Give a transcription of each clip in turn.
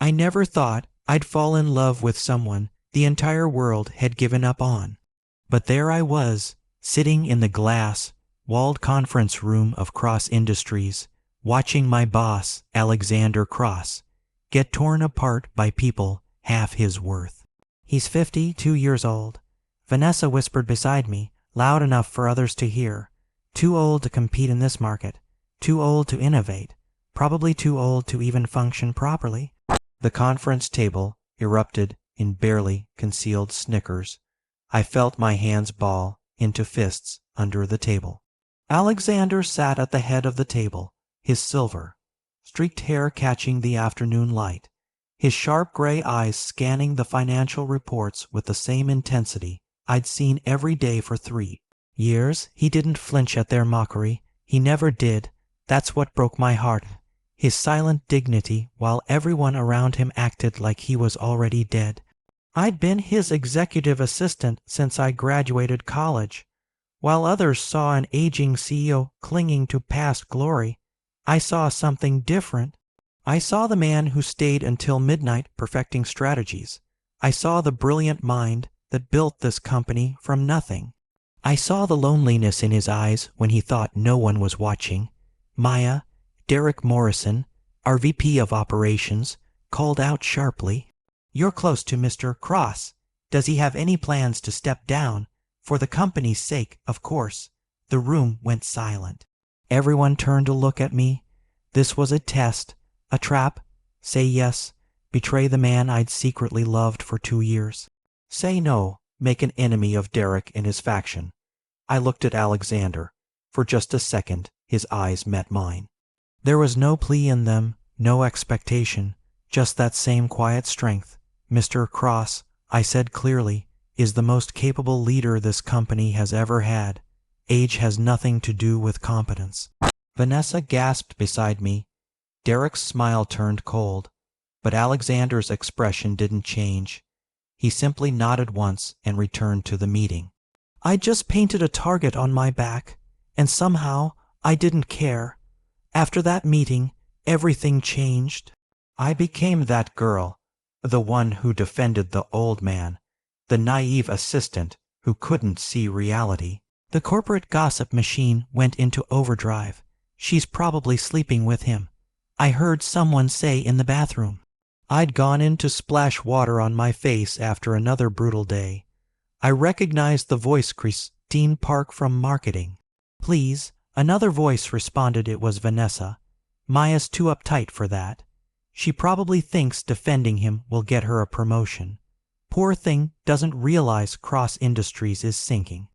I never thought I'd fall in love with someone the entire world had given up on. But there I was, sitting in the glass-walled conference room of Cross Industries, watching my boss, Alexander Cross, get torn apart by people half his worth. "He's 52 years old," Vanessa whispered beside me, loud enough for others to hear. "Too old to compete in this market, too old to innovate, probably too old to even function properly." The conference table erupted in barely concealed snickers. I felt my hands ball into fists under the table. Alexander sat at the head of the table, his silver, streaked hair catching the afternoon light, his sharp gray eyes scanning the financial reports with the same intensity I'd seen every day for 3 years. He didn't flinch at their mockery. He never did. That's what broke my heart. His silent dignity while everyone around him acted like he was already dead. I'd been his executive assistant since I graduated college. While others saw an aging CEO clinging to past glory, I saw something different. I saw the man who stayed until midnight perfecting strategies. I saw the brilliant mind that built this company from nothing. I saw the loneliness in his eyes when he thought no one was watching. Maya, Derek Morrison, our VP of Operations, called out sharply, "You're close to Mr. Cross. Does he have any plans to step down? For the company's sake, of course." The room went silent. Everyone turned to look at me. This was a test, a trap. Say yes, betray the man I'd secretly loved for 2 years. Say no, make an enemy of Derek and his faction. I looked at Alexander. For just a second, his eyes met mine. There was no plea in them, no expectation, just that same quiet strength. "Mr. Cross," I said clearly, "is the most capable leader this company has ever had. Age has nothing to do with competence." Vanessa gasped beside me. Derek's smile turned cold, but Alexander's expression didn't change. He simply nodded once and returned to the meeting. "I just painted a target on my back, and somehow I didn't care. After that meeting, everything changed. I became that girl, the one who defended the old man, the naive assistant who couldn't see reality." The corporate gossip machine went into overdrive. "She's probably sleeping with him," I heard someone say in the bathroom. I'd gone in to splash water on my face after another brutal day. I recognized the voice Christine Park from marketing. "Please," another voice responded. It was Vanessa. "Maya's too uptight for that. She probably thinks defending him will get her a promotion. Poor thing doesn't realize Cross Industries is sinking."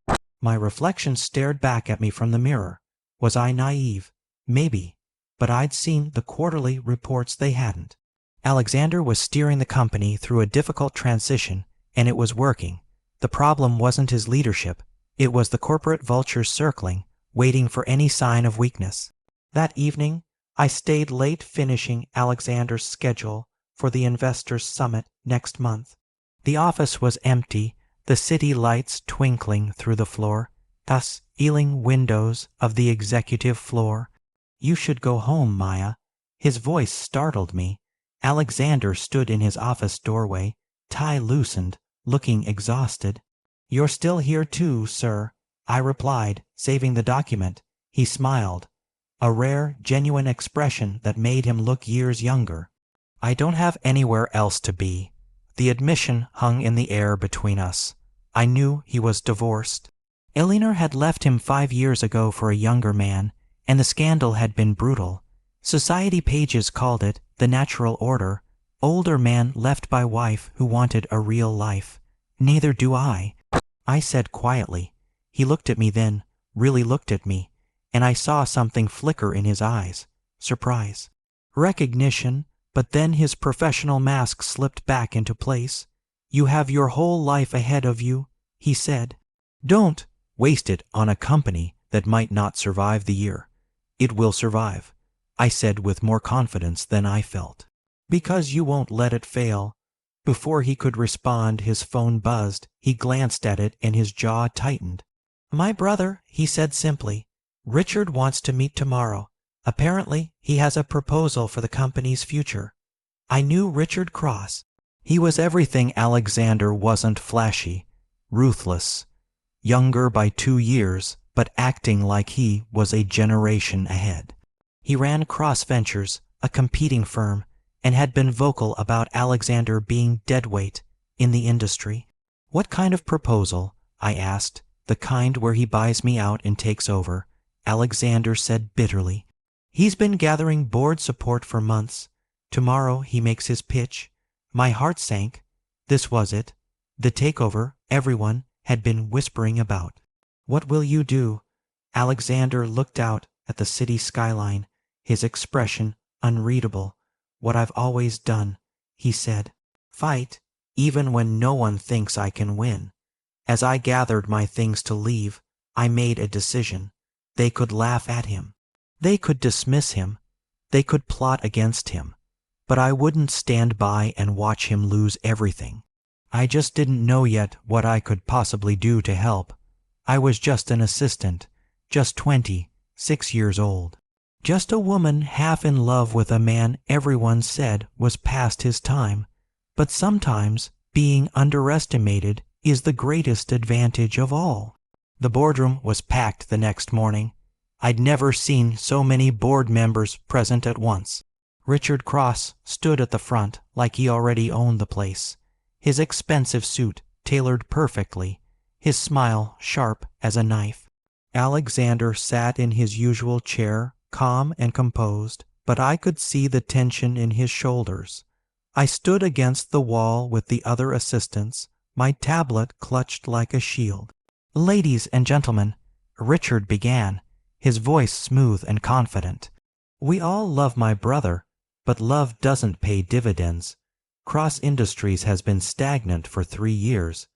My reflection stared back at me from the mirror. Was I naive? Maybe. But I'd seen the quarterly reports they hadn't. Alexander was steering the company through a difficult transition, and it was working. The problem wasn't his leadership. It was the corporate vultures circling, waiting for any sign of weakness. That evening, I stayed late finishing Alexander's schedule for the Investors' Summit next month. The office was empty, the city lights twinkling through the floor, thus eeling windows of the executive floor. "You should go home, Maya." His voice startled me. Alexander stood in his office doorway, tie loosened, looking exhausted. "You're still here too, sir," I replied, saving the document. He smiled, a rare, genuine expression that made him look years younger. "I don't have anywhere else to be." The admission hung in the air between us. I knew he was divorced. Eleanor had left him 5 years ago for a younger man, and the scandal had been brutal. Society pages called it the natural order. Older man left by wife who wanted a real life. Neither do I said quietly. He looked at me then, really looked at me, and I saw something flicker in his eyes. Surprise. Recognition, but then his professional mask slipped back into place. "You have your whole life ahead of you," he said. "Don't waste it on a company that might not survive the year." "It will survive," I said with more confidence than I felt. "Because you won't let it fail." Before he could respond, his phone buzzed. He glanced at it and his jaw tightened. "My brother," he said simply. "Richard wants to meet tomorrow. Apparently, he has a proposal for the company's future." I knew Richard Cross. He was everything Alexander wasn't: flashy, ruthless, younger by 2 years, but acting like he was a generation ahead. He ran Cross Ventures, a competing firm, and had been vocal about Alexander being deadweight in the industry. "What kind of proposal?" I asked. "The kind where he buys me out and takes over," Alexander said bitterly. "He's been gathering board support for months. Tomorrow he makes his pitch." My heart sank. This was it, the takeover everyone had been whispering about. "What will you do?" Alexander looked out at the city skyline, his expression unreadable. "What I've always done," he said. "Fight, even when no one thinks I can win." As I gathered my things to leave, I made a decision. They could laugh at him. They could dismiss him. They could plot against him. But I wouldn't stand by and watch him lose everything. I just didn't know yet what I could possibly do to help. I was just an assistant, just 26 years old. Just a woman half in love with a man everyone said was past his time. But sometimes being underestimated is the greatest advantage of all. The boardroom was packed the next morning. I'd never seen so many board members present at once. Richard Cross stood at the front like he already owned the place, his expensive suit tailored perfectly, his smile sharp as a knife. Alexander sat in his usual chair, calm and composed, but I could see the tension in his shoulders. I stood against the wall with the other assistants, my tablet clutched like a shield. "Ladies and gentlemen," Richard began, his voice smooth and confident. "We all love my brother, but love doesn't pay dividends. Cross Industries has been stagnant for 3 years.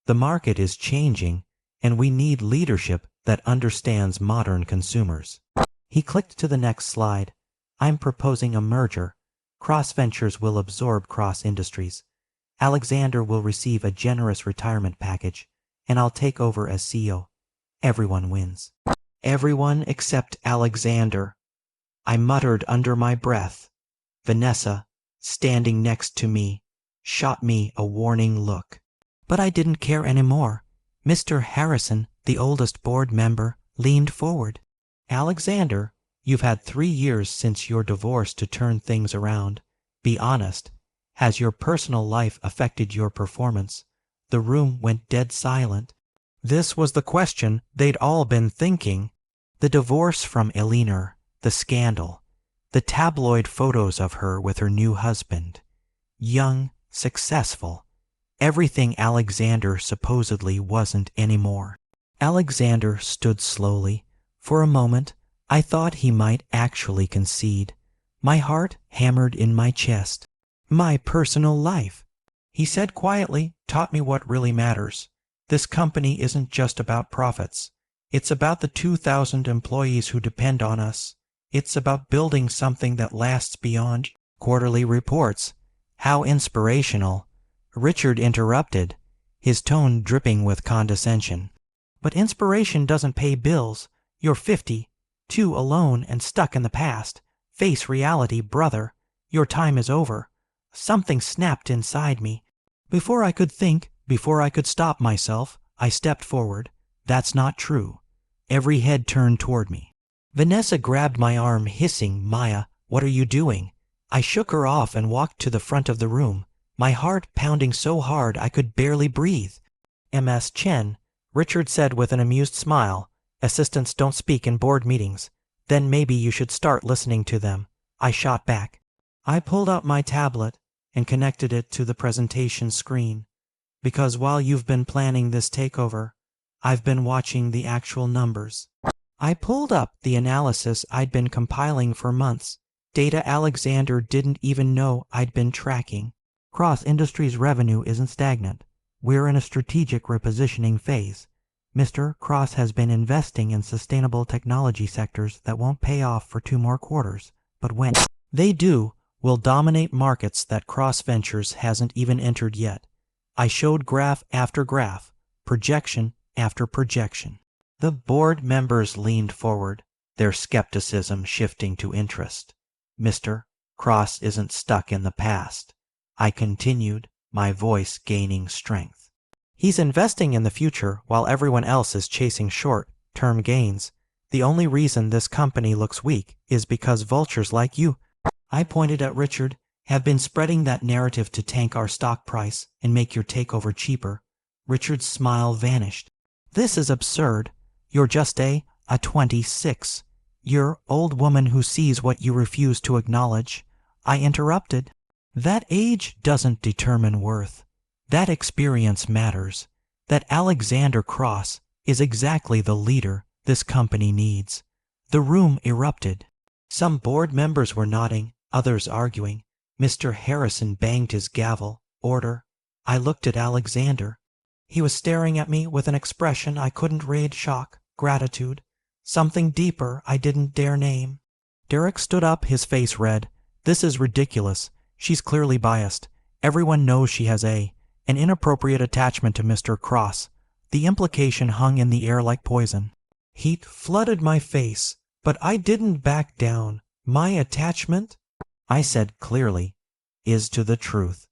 The market is changing, and we need leadership that understands modern consumers." He clicked to the next slide. "I'm proposing a merger. Cross Ventures will absorb Cross Industries. Alexander will receive a generous retirement package, and I'll take over as CEO. Everyone wins." Everyone except Alexander. I muttered under my breath. Vanessa, standing next to me, shot me a warning look. But I didn't care anymore. Mr. Harrison, the oldest board member, leaned forward. "Alexander, you've had 3 years since your divorce to turn things around. Be honest. Has your personal life affected your performance?" The room went dead silent. This was the question they'd all been thinking. The divorce from Elinor, the scandal, the tabloid photos of her with her new husband. Young, successful. Everything Alexander supposedly wasn't anymore. Alexander stood slowly. For a moment, I thought he might actually concede. My heart hammered in my chest. "My personal life," he said quietly, "taught me what really matters. This company isn't just about profits. It's about the 2,000 employees who depend on us. It's about building something that lasts beyond quarterly reports." How inspirational. Richard interrupted, his tone dripping with condescension. "But inspiration doesn't pay bills. You're 50, too alone and stuck in the past. Face reality, brother. Your time is over." Something snapped inside me. Before I could think, before I could stop myself, I stepped forward. "That's not true." Every head turned toward me. Vanessa grabbed my arm, hissing, "Maya, what are you doing?" I shook her off and walked to the front of the room, my heart pounding so hard I could barely breathe. "Ms. Chen," Richard said with an amused smile, "assistants don't speak in board meetings. Then maybe you should start listening to them." I shot back. I pulled out my tablet and connected it to the presentation screen. "Because while you've been planning this takeover, I've been watching the actual numbers." I pulled up the analysis I'd been compiling for months, data Alexander didn't even know I'd been tracking. Cross Industries' revenue isn't stagnant. We're in a strategic repositioning phase. Mr. Cross has been investing in sustainable technology sectors that won't pay off for 2 more quarters, but when they do, will dominate markets that Cross Ventures hasn't even entered yet. I showed graph after graph, projection after projection. The board members leaned forward, their skepticism shifting to interest. "Mr. Cross isn't stuck in the past," I continued, my voice gaining strength. "He's investing in the future while everyone else is chasing short-term gains. The only reason this company looks weak is because vultures like you," I pointed at Richard, "have been spreading that narrative to tank our stock price and make your takeover cheaper." Richard's smile vanished. "This is absurd. You're just a 26. You're old woman who sees what you refuse to acknowledge," I interrupted. "That age doesn't determine worth. That experience matters. That Alexander Cross is exactly the leader this company needs." The room erupted. Some board members were nodding, others arguing. Mr. Harrison banged his gavel. "Order." I looked at Alexander. He was staring at me with an expression I couldn't read: shock, gratitude, something deeper I didn't dare name. Derek stood up, his face red. "This is ridiculous. She's clearly biased. Everyone knows she has an inappropriate attachment to Mr. Cross." The implication hung in the air like poison. Heat flooded my face, but I didn't back down. "My attachment," I said clearly, "is to the truth,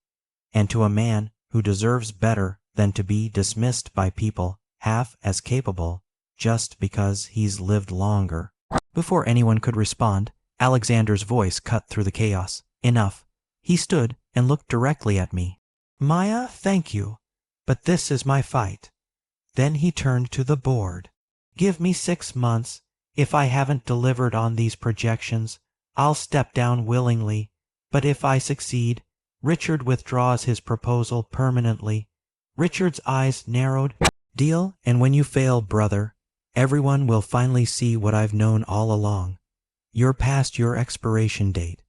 and to a man who deserves better than to be dismissed by people half as capable just because he's lived longer." Before anyone could respond, Alexander's voice cut through the chaos. "Enough." He stood and looked directly at me. "Maya, thank you, but this is my fight." Then he turned to the board. "Give me 6 months. If I haven't delivered on these projections, I'll step down willingly. But if I succeed, Richard withdraws his proposal permanently." Richard's eyes narrowed. "Deal, and when you fail, brother, everyone will finally see what I've known all along. You're past your expiration date."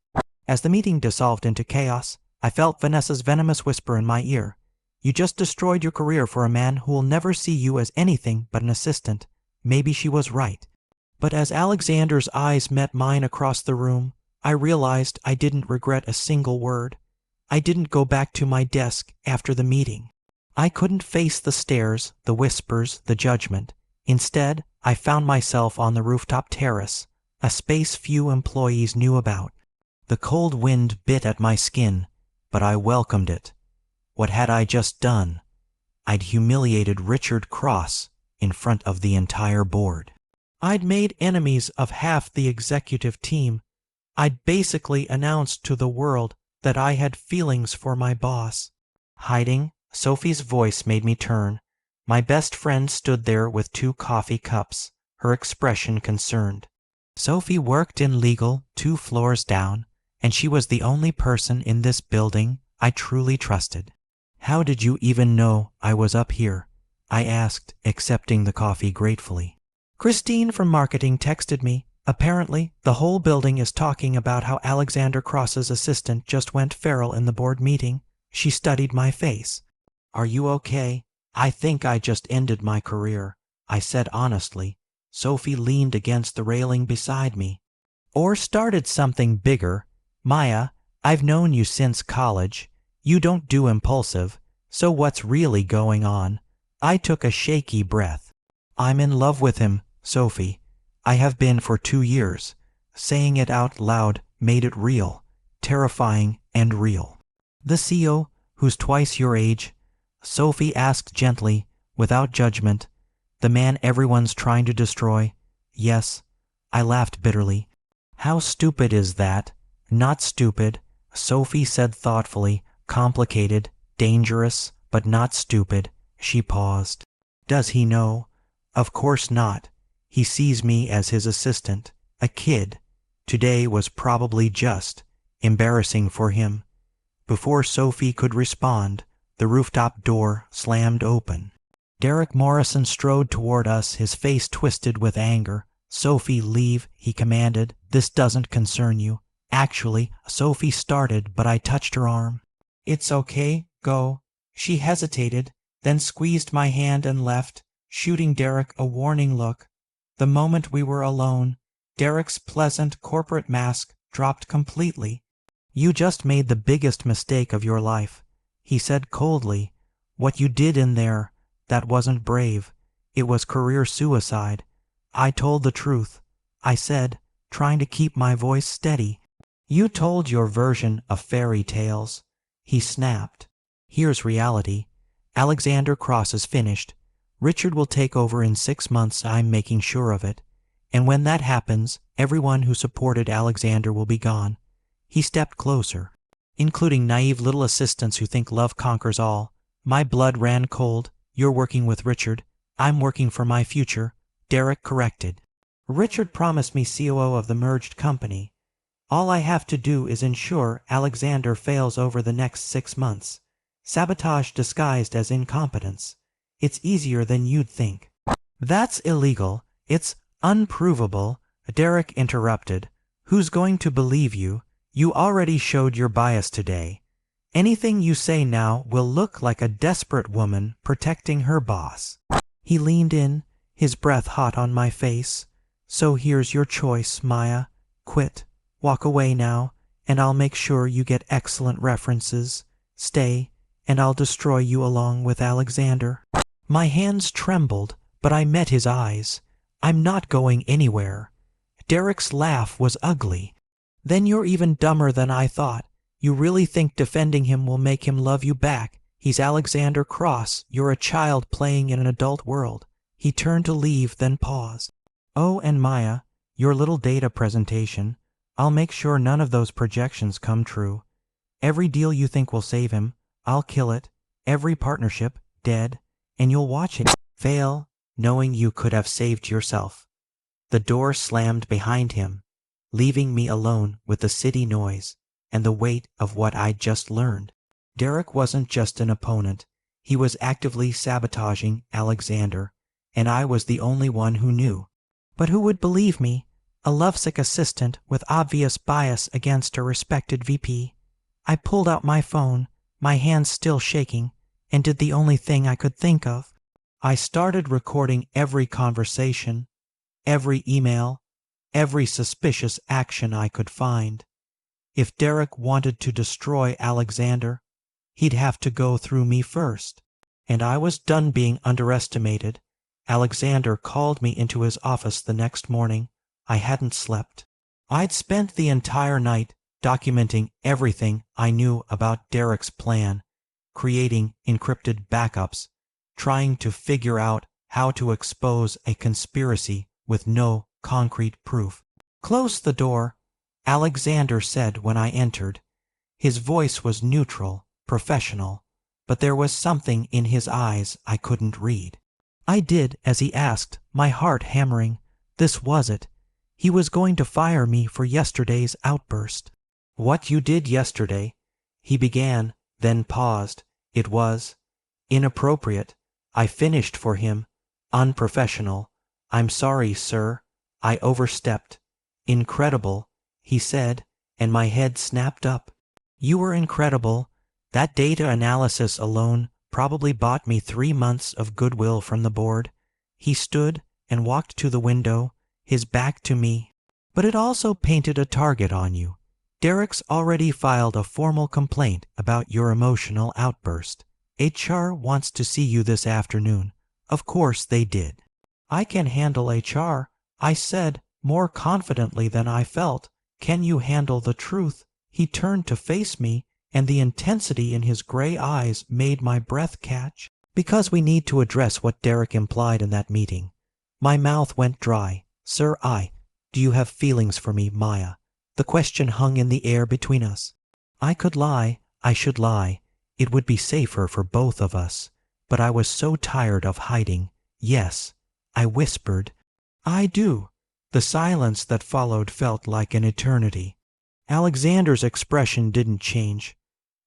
As the meeting dissolved into chaos, I felt Vanessa's venomous whisper in my ear. "You just destroyed your career for a man who will never see you as anything but an assistant." Maybe she was right. But as Alexander's eyes met mine across the room, I realized I didn't regret a single word. I didn't go back to my desk after the meeting. I couldn't face the stares, the whispers, the judgment. Instead, I found myself on the rooftop terrace, a space few employees knew about. The cold wind bit at my skin, but I welcomed it. What had I just done? I'd humiliated Richard Cross in front of the entire board. I'd made enemies of half the executive team. I'd basically announced to the world that I had feelings for my boss. Hiding, Sophie's voice made me turn. My best friend stood there with 2 coffee cups, her expression concerned. Sophie worked in legal 2 floors down, and she was the only person in this building I truly trusted. "How did you even know I was up here?" I asked, accepting the coffee gratefully. "Christine from marketing texted me. Apparently, the whole building is talking about how Alexander Cross's assistant just went feral in the board meeting." She studied my face. "Are you okay?" "I think I just ended my career," I said honestly. Sophie leaned against the railing beside me. "Or started something bigger. Maya, I've known you since college. You don't do impulsive. So what's really going on?" I took a shaky breath. "I'm in love with him, Sophie. I have been for 2 years." Saying it out loud made it real, terrifying and real. "The CEO, who's twice your age?" Sophie asked gently, without judgment. "The man everyone's trying to destroy?" "Yes." I laughed bitterly. "How stupid is that?" "Not stupid," Sophie said thoughtfully. "Complicated, dangerous, but not stupid." She paused. "Does he know?" "Of course not. He sees me as his assistant, a kid. Today was probably just embarrassing for him." Before Sophie could respond, the rooftop door slammed open. Derek Morrison strode toward us, his face twisted with anger. "Sophie, leave," he commanded. "This doesn't concern you." Actually, Sophie started, but I touched her arm. "It's okay, go." She hesitated, then squeezed my hand and left, shooting Derek a warning look. The moment we were alone, Derek's pleasant corporate mask dropped completely. "You just made the biggest mistake of your life," he said coldly. "What you did in there, that wasn't brave. It was career suicide." I told the truth, I said, trying to keep my voice steady. You told your version of fairy tales. He snapped. Here's reality. Alexander Cross is finished. Richard will take over in 6 months, I'm making sure of it. And when that happens, everyone who supported Alexander will be gone. He stepped closer, including naive little assistants who think love conquers all. My blood ran cold. You're working with Richard. I'm working for my future, Derek corrected. Richard promised me COO of the merged company. All I have to do is ensure Alexander fails over the next 6 months. Sabotage disguised as incompetence. It's easier than you'd think. That's illegal. It's unprovable, Derek interrupted. Who's going to believe you? You already showed your bias today. Anything you say now will look like a desperate woman protecting her boss. He leaned in, his breath hot on my face. So here's your choice, Maya. Quit. Walk away now, and I'll make sure you get excellent references. Stay, and I'll destroy you along with Alexander. My hands trembled, but I met his eyes. I'm not going anywhere. Derek's laugh was ugly. Then you're even dumber than I thought. You really think defending him will make him love you back? He's Alexander Cross. You're a child playing in an adult world. He turned to leave, then paused. Oh, and Maya, your little data presentation. I'll make sure none of those projections come true. Every deal you think will save him, I'll kill it. Every partnership, dead. And you'll watch it fail, knowing you could have saved yourself. The door slammed behind him, leaving me alone with the city noise and the weight of what I'd just learned. Derek wasn't just an opponent. He was actively sabotaging Alexander, and I was the only one who knew. But who would believe me? A lovesick assistant with obvious bias against a respected VP. I pulled out my phone, my hands still shaking, and did the only thing I could think of. I started recording every conversation, every email, every suspicious action I could find. If Derek wanted to destroy Alexander, he'd have to go through me first. And I was done being underestimated. Alexander called me into his office the next morning. I hadn't slept. I'd spent the entire night documenting everything I knew about Derek's plan, creating encrypted backups, trying to figure out how to expose a conspiracy with no concrete proof. Close the door, Alexander said when I entered. His voice was neutral, professional, but there was something in his eyes I couldn't read. I did as he asked, my heart hammering. This was it. He was going to fire me for yesterday's outburst. What you did yesterday, he began, then paused. It was inappropriate. I finished for him. Unprofessional. I'm sorry, sir. I overstepped. Incredible, he said, and my head snapped up. You were incredible. That data analysis alone probably bought me 3 months of goodwill from the board. He stood and walked to the window, his back to me. But it also painted a target on you. Derek's already filed a formal complaint about your emotional outburst. HR wants to see you this afternoon. Of course they did. I can handle HR, I said, more confidently than I felt. Can you handle the truth? He turned to face me, and the intensity in his gray eyes made my breath catch. Because we need to address what Derek implied in that meeting. My mouth went dry. Sir, do you have feelings for me, Maya? The question hung in the air between us. I could lie, I should lie. It would be safer for both of us. But I was so tired of hiding. Yes, I whispered. I do. The silence that followed felt like an eternity. Alexander's expression didn't change,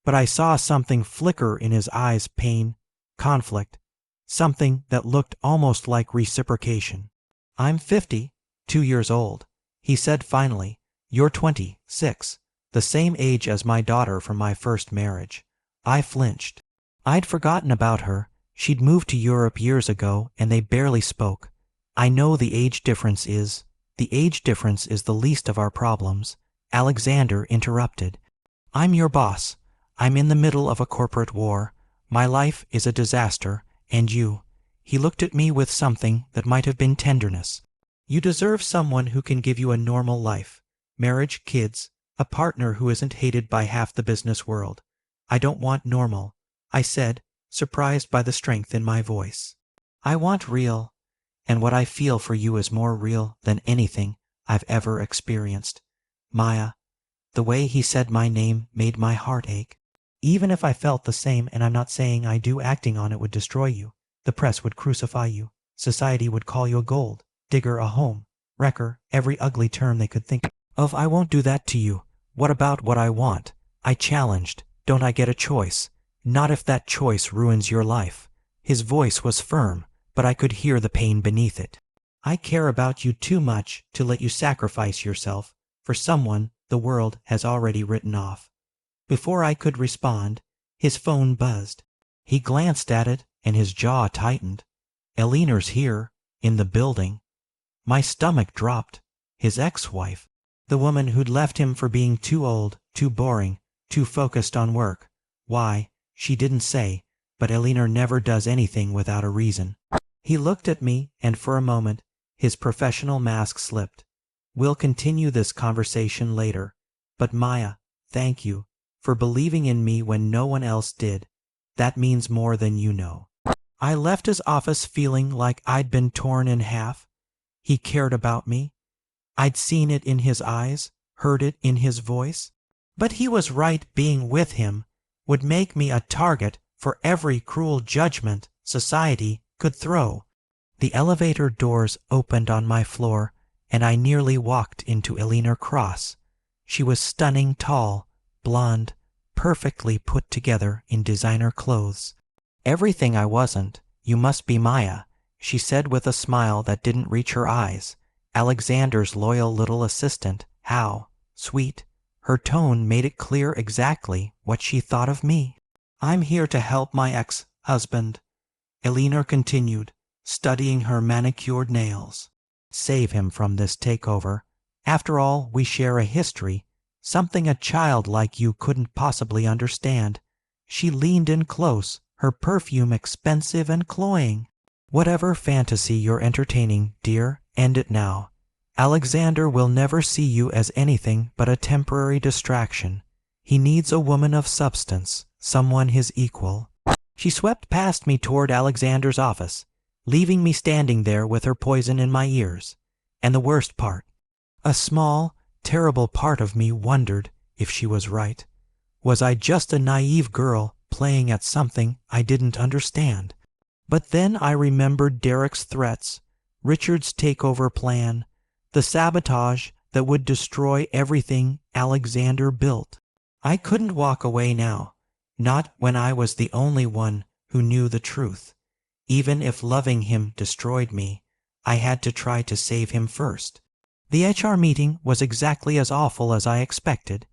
but I saw something flicker in his eyes, pain, conflict, something that looked almost like reciprocation. I'm 50, 2 years old, he said finally. You're 26, the same age as my daughter from my first marriage. I flinched. I'd forgotten about her. She'd moved to Europe years ago, and they barely spoke. I know the age difference is the least of our problems. Alexander interrupted. I'm your boss. I'm in the middle of a corporate war. My life is a disaster, and you. He looked at me with something that might have been tenderness. You deserve someone who can give you a normal life. Marriage, kids. A partner who isn't hated by half the business world. I don't want normal, I said, surprised by the strength in my voice. I want real, and what I feel for you is more real than anything I've ever experienced. Maya. The way he said my name made my heart ache. Even if I felt the same, and I'm not saying I do, acting on it would destroy you. The press would crucify you. Society would call you a gold digger, a home wrecker, every ugly term they could think of. I won't do that to you. What about what I want? I challenged. Don't I get a choice? Not if that choice ruins your life. His voice was firm, but I could hear the pain beneath it. I care about you too much to let you sacrifice yourself for someone the world has already written off. Before I could respond, his phone buzzed. He glanced at it and his jaw tightened. Eleanor's here, in the building. My stomach dropped. His ex-wife, the woman who'd left him for being too old, too boring, too focused on work. Why, she didn't say, but Eleanor never does anything without a reason. He looked at me, and for a moment, his professional mask slipped. We'll continue this conversation later, but Maya, thank you for believing in me when no one else did. That means more than you know. I left his office feeling like I'd been torn in half. He cared about me. I'd seen it in his eyes, heard it in his voice. But he was right. Being with him would make me a target for every cruel judgment society could throw. The elevator doors opened on my floor, and I nearly walked into Eleanor Cross. She was stunning, tall, blonde, perfectly put together in designer clothes. Everything I wasn't. You must be Maya, she said with a smile that didn't reach her eyes. Alexander's loyal little assistant. How sweet. Her tone made it clear exactly what she thought of me. I'm here to help my ex-husband, Eleanor continued, studying her manicured nails. Save him from this takeover. After all, we share a history, something a child like you couldn't possibly understand. She leaned in close, her perfume expensive and cloying. Whatever fantasy you're entertaining, dear, end it now. Alexander will never see you as anything but a temporary distraction. He needs a woman of substance, someone his equal. She swept past me toward Alexander's office, leaving me standing there with her poison in my ears. And the worst part, a small, terrible part of me wondered if she was right. Was I just a naive girl playing at something I didn't understand? But then I remembered Derek's threats, Richard's takeover plan, the sabotage that would destroy everything Alexander built. I couldn't walk away now, not when I was the only one who knew the truth. Even if loving him destroyed me, I had to try to save him first. The HR meeting was exactly as awful as I expected.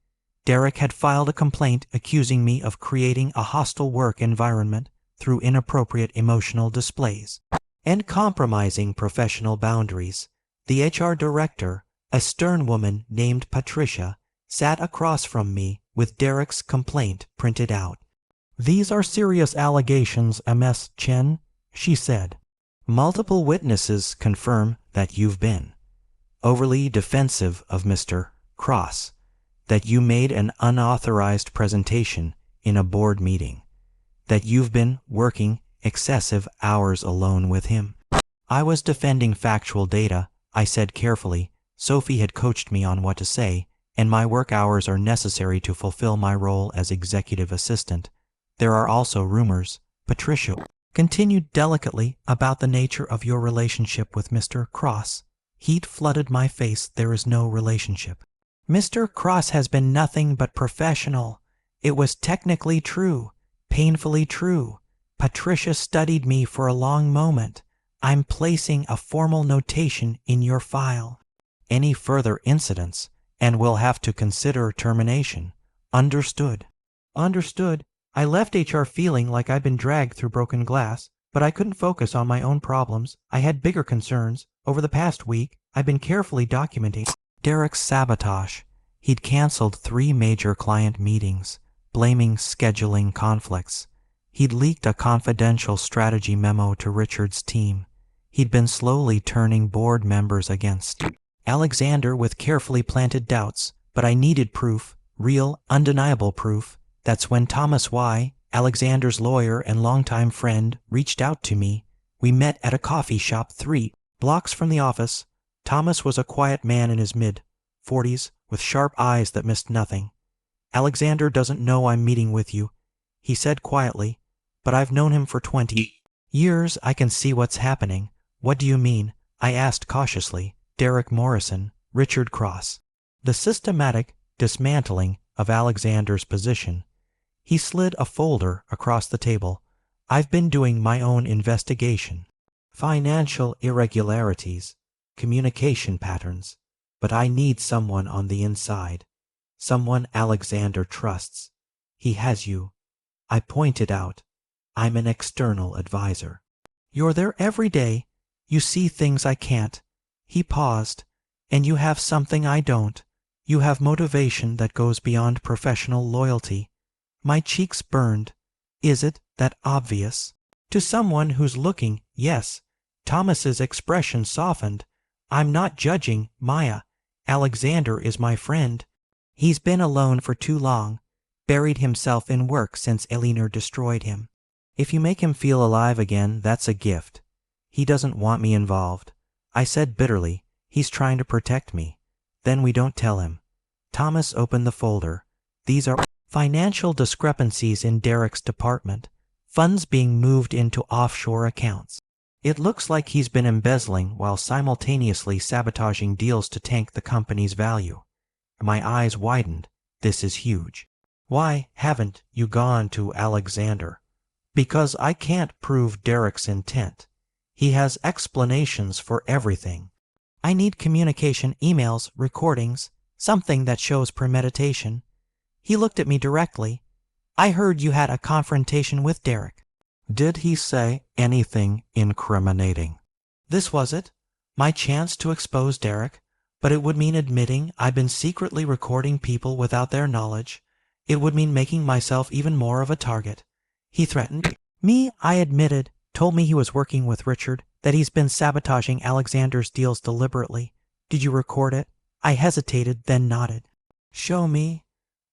Derek had filed a complaint accusing me of creating a hostile work environment through inappropriate emotional displays and compromising professional boundaries. The HR director, a stern woman named Patricia, sat across from me with Derek's complaint printed out. "These are serious allegations, Ms. Chen," she said. "Multiple witnesses confirm that you've been overly defensive of Mr. Cross, that you made an unauthorized presentation in a board meeting, that you've been working excessive hours alone with him." I was defending factual data, I said carefully. Sophie had coached me on what to say, and my work hours are necessary to fulfill my role as executive assistant. There are also rumors, Patricia continued delicately, about the nature of your relationship with Mr. Cross. Heat flooded my face. There is no relationship. Mr. Cross has been nothing but professional. It was technically true, painfully true. Patricia studied me for a long moment. I'm placing a formal notation in your file. Any further incidents, and we'll have to consider termination. Understood. Understood. I left HR feeling like I'd been dragged through broken glass, but I couldn't focus on my own problems. I had bigger concerns. Over the past week, I've been carefully documenting Derek's sabotage. He'd canceled 3 major client meetings, blaming scheduling conflicts. He'd leaked a confidential strategy memo to Richard's team. He'd been slowly turning board members against Alexander with carefully planted doubts, but I needed proof, real, undeniable proof. That's when Thomas Y., Alexander's lawyer and longtime friend, reached out to me. We met at a coffee shop 3 blocks from the office. Thomas was a quiet man in his mid-40s with sharp eyes that missed nothing. "Alexander doesn't know I'm meeting with you," he said quietly, "but I've known him for 20 years. I can see what's happening." "What do you mean?" I asked cautiously. "Derek Morrison, Richard Cross." The systematic dismantling of Alexander's position. He slid a folder across the table. "I've been doing my own investigation. Financial irregularities, communication patterns, but I need someone on the inside. Someone Alexander trusts. He has you." I pointed out, "I'm an external advisor. You're there every day. You see things I can't." He paused. "And you have something I don't. You have motivation that goes beyond professional loyalty." My cheeks burned. "Is it that obvious?" "To someone who's looking, yes." Thomas's expression softened. "I'm not judging, Maya. Alexander is my friend. He's been alone for too long, buried himself in work since Eleanor destroyed him. If you make him feel alive again, that's a gift. He doesn't want me involved." I said bitterly, "He's trying to protect me." "Then we don't tell him." Thomas opened the folder. "These are financial discrepancies in Derek's department, funds being moved into offshore accounts. It looks like he's been embezzling while simultaneously sabotaging deals to tank the company's value." My eyes widened. "This is huge. Why haven't you gone to Alexander?" "Because I can't prove Derek's intent. He has explanations for everything. I need communication, emails, recordings, something that shows premeditation." He looked at me directly. "I heard you had a confrontation with Derek." "Did he say anything incriminating?" This was it, my chance to expose Derek, but it would mean admitting I'd been secretly recording people without their knowledge. It would mean making myself even more of a target. He threatened me. I admitted, told me he was working with Richard, that he's been sabotaging Alexander's deals deliberately. "Did you record it?" I hesitated, then nodded. "Show me."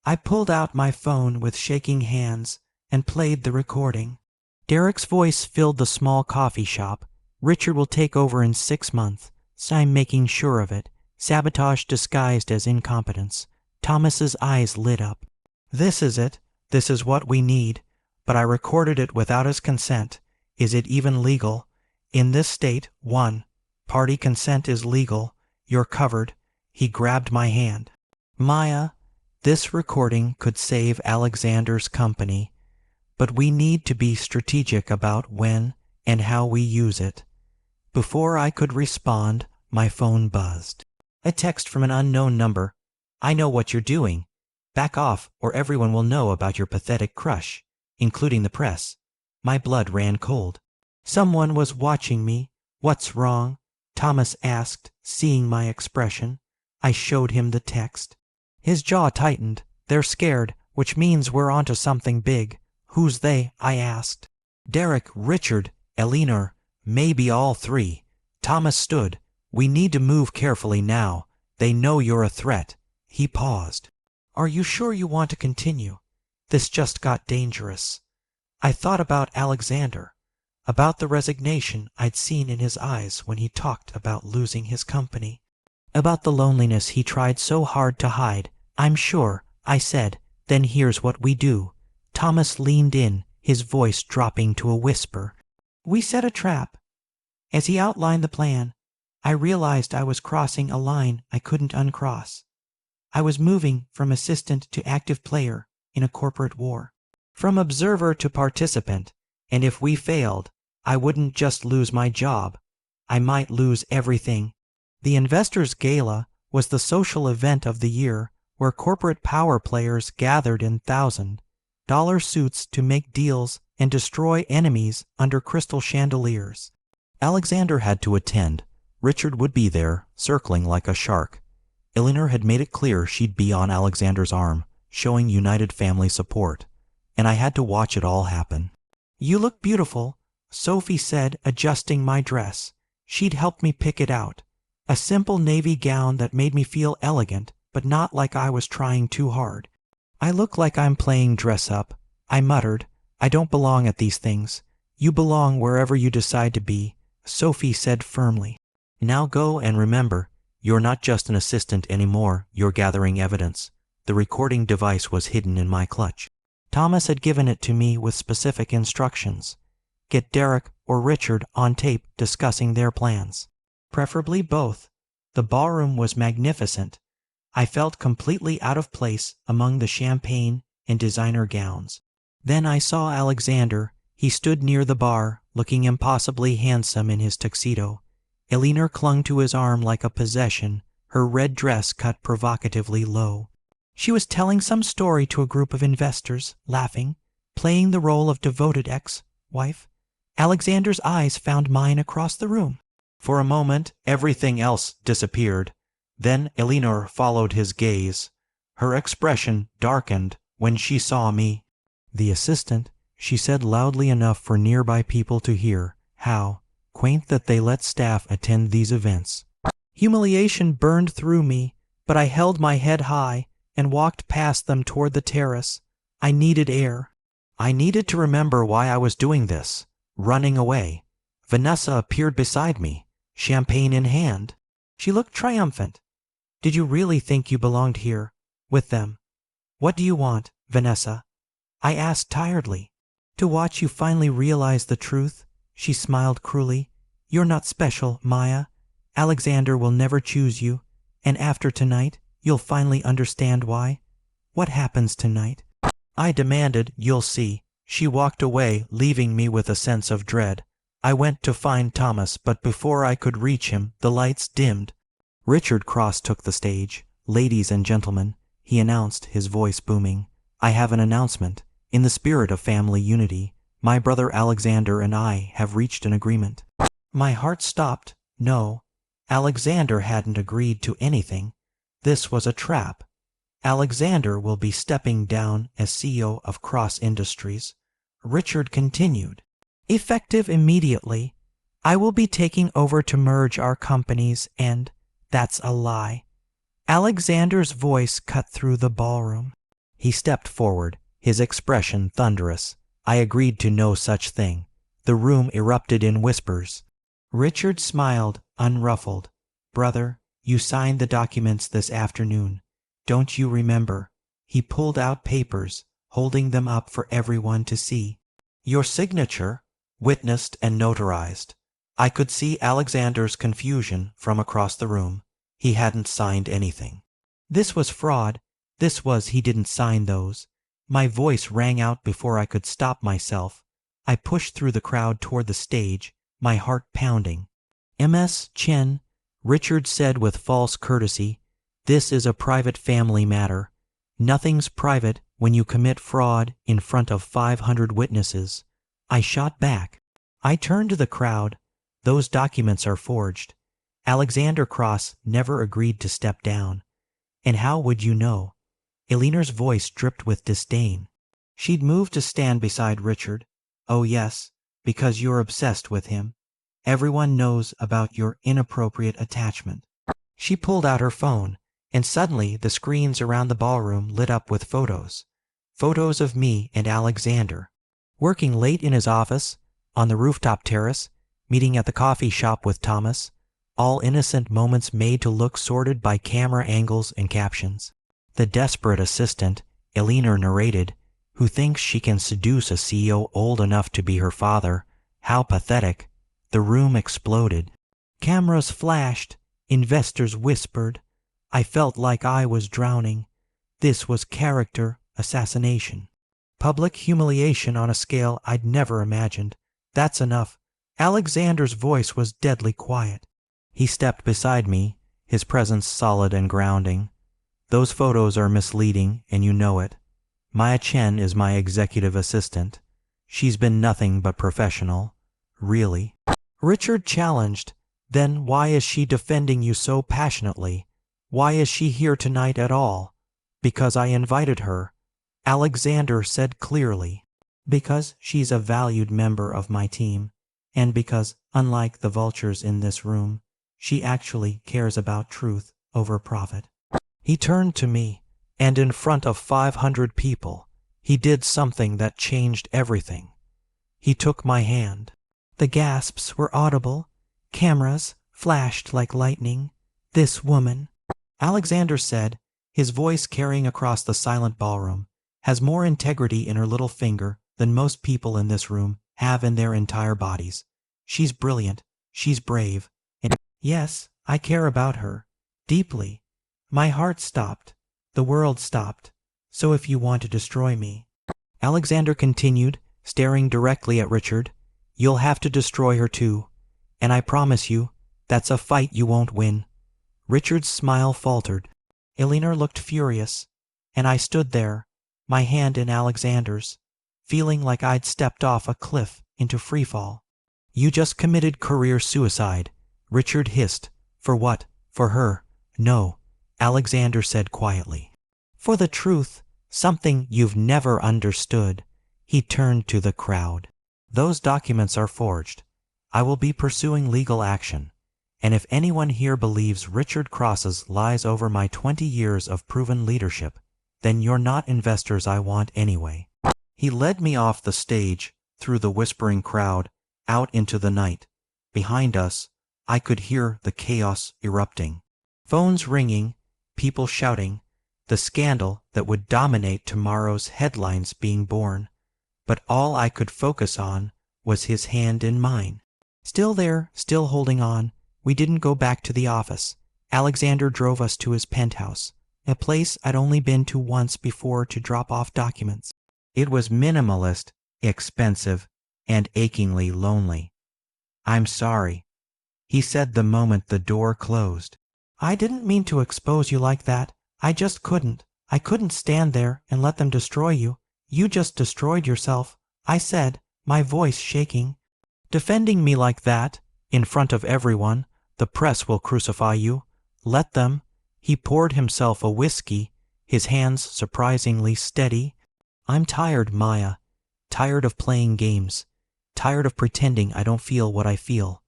I pulled out my phone with shaking hands and played the recording. Derek's voice filled the small coffee shop. "Richard will take over in 6 months, so I'm making sure of it." Sabotage disguised as incompetence. Thomas's eyes lit up. "This is it. This is what we need. But I recorded it without his consent. Is it even legal? In this state, 1. Party consent is legal. You're covered." He grabbed my hand. "Maya, this recording could save Alexander's company, but we need to be strategic about when and how we use it." Before I could respond, my phone buzzed. A text from an unknown number. "I know what you're doing. Back off or everyone will know about your pathetic crush, including the press." My blood ran cold. Someone was watching me. "What's wrong?" Thomas asked, seeing my expression. I showed him the text. His jaw tightened. "They're scared, which means we're onto something big." "Who's they?" I asked. "Derek, Richard, Eleanor, maybe all 3. Thomas stood. "We need to move carefully now. They know you're a threat." He paused. "Are you sure you want to continue? This just got dangerous." I thought about Alexander, about the resignation I'd seen in his eyes when he talked about losing his company, about the loneliness he tried so hard to hide. "I'm sure," I said. "Then here's what we do." Thomas leaned in, his voice dropping to a whisper. "We set a trap." As he outlined the plan, I realized I was crossing a line I couldn't uncross. I was moving from assistant to active player in a corporate war, from observer to participant, and if we failed, I wouldn't just lose my job. I might lose everything. The Investors' Gala was the social event of the year where corporate power players gathered in $1,000 suits to make deals and destroy enemies under crystal chandeliers. Alexander had to attend. Richard would be there, circling like a shark. Eleanor had made it clear she'd be on Alexander's arm, showing united family support, and I had to watch it all happen. "You look beautiful," Sophie said, adjusting my dress. She'd helped me pick it out. A simple navy gown that made me feel elegant, but not like I was trying too hard. I look like I'm playing dress up. I muttered, I don't belong at these things. You belong wherever you decide to be, Sophie said firmly. Now go and remember, you're not just an assistant anymore, you're gathering evidence. The recording device was hidden in my clutch. Thomas had given it to me with specific instructions. Get Derek or Richard on tape discussing their plans. Preferably both. The ballroom was magnificent. I felt completely out of place among the champagne and designer gowns. Then I saw Alexander. He stood near the bar, looking impossibly handsome in his tuxedo. Elinor clung to his arm like a possession, her red dress cut provocatively low. She was telling some story to a group of investors, laughing, playing the role of devoted ex-wife. Alexander's eyes found mine across the room. For a moment, everything else disappeared. Then Elinor followed his gaze. Her expression darkened when she saw me. The assistant, she said loudly enough for nearby people to hear. How quaint that they let staff attend these events. Humiliation burned through me, but I held my head high and walked past them toward the terrace. I needed air. I needed to remember why I was doing this, running away. Vanessa appeared beside me, champagne in hand. She looked triumphant. Did you really think you belonged here, with them? What do you want, Vanessa? I asked tiredly. To watch you finally realize the truth, she smiled cruelly. You're not special, Maya. Alexander will never choose you, and after tonight, you'll finally understand why. What happens tonight? I demanded, you'll see. She walked away, leaving me with a sense of dread. I went to find Thomas, but before I could reach him, the lights dimmed. Richard Cross took the stage. Ladies and gentlemen, he announced, his voice booming. I have an announcement. In the spirit of family unity, my brother Alexander and I have reached an agreement. My heart stopped. No, Alexander hadn't agreed to anything. This was a trap. Alexander will be stepping down as CEO of Cross Industries. Richard continued. Effective immediately. I will be taking over to merge our companies, and that's a lie. Alexander's voice cut through the ballroom. He stepped forward, his expression thunderous. I agreed to no such thing. The room erupted in whispers. Richard smiled, unruffled. Brother, you signed the documents this afternoon. Don't you remember? He pulled out papers, holding them up for everyone to see. Your signature, witnessed and notarized. I could see Alexander's confusion from across the room. He hadn't signed anything. This was fraud. This was he didn't sign those. My voice rang out before I could stop myself. I pushed through the crowd toward the stage, my heart pounding. Ms. Chen, Richard said with false courtesy, this is a private family matter. Nothing's private when you commit fraud in front of 500 witnesses. I shot back. I turned to the crowd. Those documents are forged. Alexander Cross never agreed to step down. And how would you know? Elinor's voice dripped with disdain. She'd moved to stand beside Richard. Oh yes, because you're obsessed with him. Everyone knows about your inappropriate attachment. She pulled out her phone, and suddenly the screens around the ballroom lit up with photos. Photos of me and Alexander. Working late in his office, on the rooftop terrace, meeting at the coffee shop with Thomas. All innocent moments made to look sordid by camera angles and captions. The desperate assistant, Elinor narrated, who thinks she can seduce a CEO old enough to be her father. How pathetic. The room exploded. Cameras flashed. Investors whispered. I felt like I was drowning. This was character assassination. Public humiliation on a scale I'd never imagined. That's enough. Alexander's voice was deadly quiet. He stepped beside me, his presence solid and grounding. Those photos are misleading, and you know it. Maya Chen is my executive assistant. She's been nothing but professional. Really. Richard challenged. Then why is she defending you so passionately? Why is she here tonight at all? Because I invited her. Alexander said clearly. Because she's a valued member of my team, and because, unlike the vultures in this room, she actually cares about truth over profit. He turned to me, and in front of 500 people, he did something that changed everything. He took my hand. The gasps were audible. Cameras flashed like lightning. This woman, Alexander said, his voice carrying across the silent ballroom, has more integrity in her little finger than most people in this room have in their entire bodies. She's brilliant. She's brave. And yes, I care about her. Deeply. My heart stopped. The world stopped. So if you want to destroy me, Alexander continued, staring directly at Richard, you'll have to destroy her too. And I promise you, that's a fight you won't win. Richard's smile faltered. Eleanor looked furious, and I stood there, my hand in Alexander's, feeling like I'd stepped off a cliff into freefall. You just committed career suicide, Richard hissed. For what? For her? No, Alexander said quietly. For the truth, something you've never understood. He turned to the crowd. Those documents are forged. I will be pursuing legal action. And if anyone here believes Richard Cross's lies over my 20 years of proven leadership, then you're not investors I want anyway. He led me off the stage, through the whispering crowd, out into the night. Behind us, I could hear the chaos erupting. Phones ringing, people shouting, the scandal that would dominate tomorrow's headlines being born. But all I could focus on was his hand in mine. Still there, still holding on, we didn't go back to the office. Alexander drove us to his penthouse, a place I'd only been to once before to drop off documents. It was minimalist, expensive, and achingly lonely. I'm sorry, he said the moment the door closed. I didn't mean to expose you like that. I just couldn't. I couldn't stand there and let them destroy you. You just destroyed yourself, I said, my voice shaking. Defending me like that, in front of everyone, the press will crucify you. Let them. He poured himself a whiskey, his hands surprisingly steady. I'm tired, Maya. Tired of playing games. Tired of pretending I don't feel what I feel.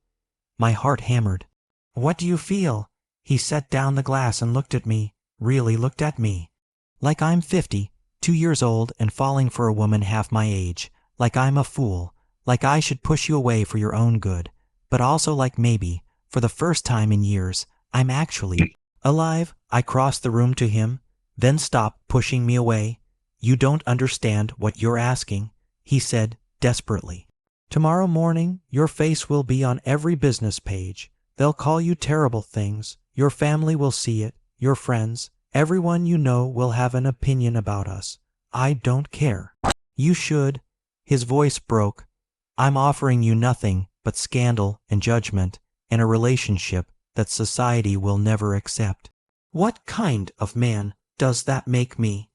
My heart hammered. What do you feel? He set down the glass and looked at me, really looked at me. Like I'm 50, 2 years old and falling for a woman half my age. Like I'm a fool. Like I should push you away for your own good. But also like maybe, for the first time in years, I'm actually alive. I crossed the room to him, then stopped pushing me away. You don't understand what you're asking, he said desperately. Tomorrow morning, your face will be on every business page. They'll call you terrible things. Your family will see it, your friends. Everyone you know will have an opinion about us. I don't care. You should. His voice broke. I'm offering you nothing but scandal and judgment and a relationship that society will never accept. What kind of man does that make me?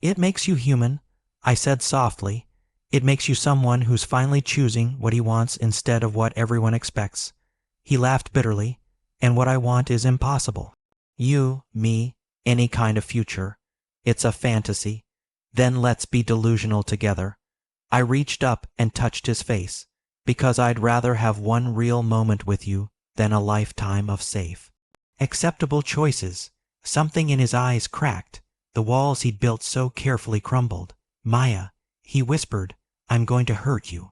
It makes you human, I said softly. It makes you someone who's finally choosing what he wants instead of what everyone expects. He laughed bitterly. And what I want is impossible. You, me, any kind of future. It's a fantasy. Then let's be delusional together. I reached up and touched his face, because I'd rather have one real moment with you than a lifetime of safe, acceptable choices. Something in his eyes cracked. The walls he'd built so carefully crumbled. Maya, he whispered, I'm going to hurt you.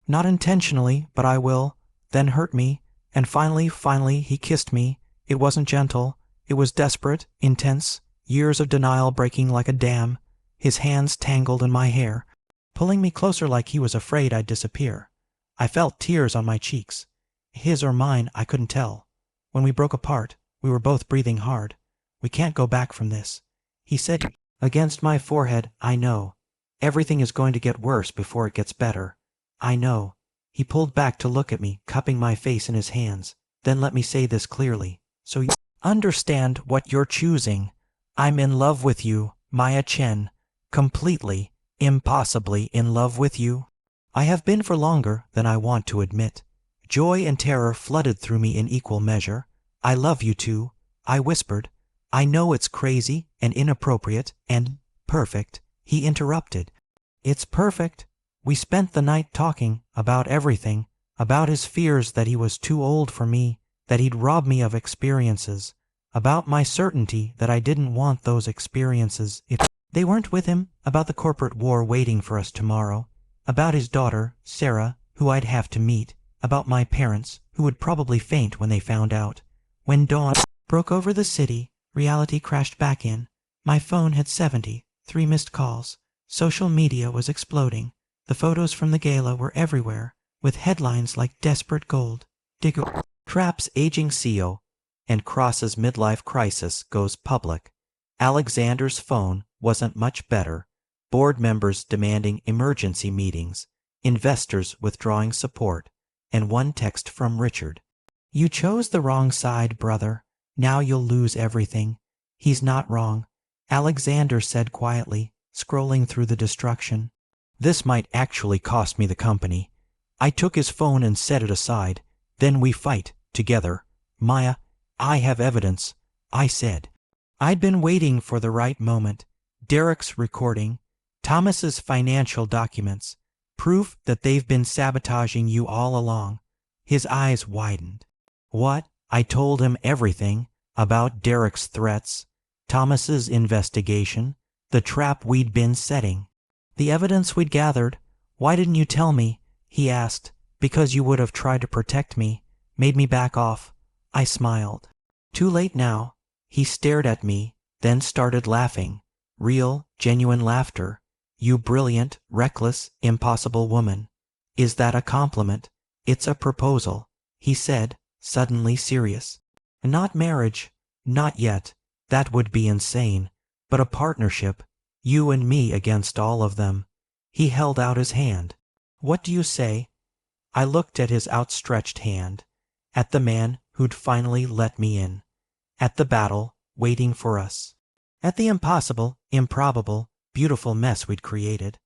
Not intentionally, but I will. Then hurt me. And finally, he kissed me. It wasn't gentle. It was desperate, intense, years of denial breaking like a dam. His hands tangled in my hair, pulling me closer like he was afraid I'd disappear. I felt tears on my cheeks. His or mine, I couldn't tell. When we broke apart, we were both breathing hard. We can't go back from this. He said against my forehead, I know. Everything is going to get worse before it gets better. I know. He pulled back to look at me, cupping my face in his hands. Then let me say this clearly, so you understand what you're choosing. I'm in love with you, Maya Chen. Completely, impossibly in love with you. I have been for longer than I want to admit. Joy and terror flooded through me in equal measure. I love you too, I whispered. I know it's crazy and inappropriate and perfect, he interrupted. It's perfect. We spent the night talking about everything, about his fears that he was too old for me, that he'd rob me of experiences, about my certainty that I didn't want those experiences. They weren't with him, about the corporate war waiting for us tomorrow, about his daughter, Sarah, who I'd have to meet, about my parents, who would probably faint when they found out. When dawn broke over the city, reality crashed back in. My phone had 73 missed calls. Social media was exploding. The photos from the gala were everywhere, with headlines like Desperate Gold Digger traps aging CEO, and Cross's midlife crisis goes public. Alexander's phone wasn't much better. Board members demanding emergency meetings, investors withdrawing support, and one text from Richard. "You chose the wrong side, brother. Now you'll lose everything." "He's not wrong," Alexander said quietly, scrolling through the destruction. "This might actually cost me the company." I took his phone and set it aside. "Then we fight, together. Maya, I have evidence," I said. I'd been waiting for the right moment. Derek's recording, Thomas's financial documents, proof that they've been sabotaging you all along. His eyes widened. "What?" I told him everything about Derek's threats, Thomas's investigation, the trap we'd been setting, the evidence we'd gathered. "Why didn't you tell me?" he asked. "Because you would have tried to protect me, made me back off." I smiled. "Too late now." He stared at me, then started laughing. Real, genuine laughter. "You brilliant, reckless, impossible woman." "Is that a compliment?" "It's a proposal," he said, suddenly serious. "Not marriage. Not yet. That would be insane. But a partnership. You and me against all of them." He held out his hand. "What do you say?" I looked at his outstretched hand, at the man who'd finally let me in, at the battle waiting for us, at the impossible, improbable, beautiful mess we'd created.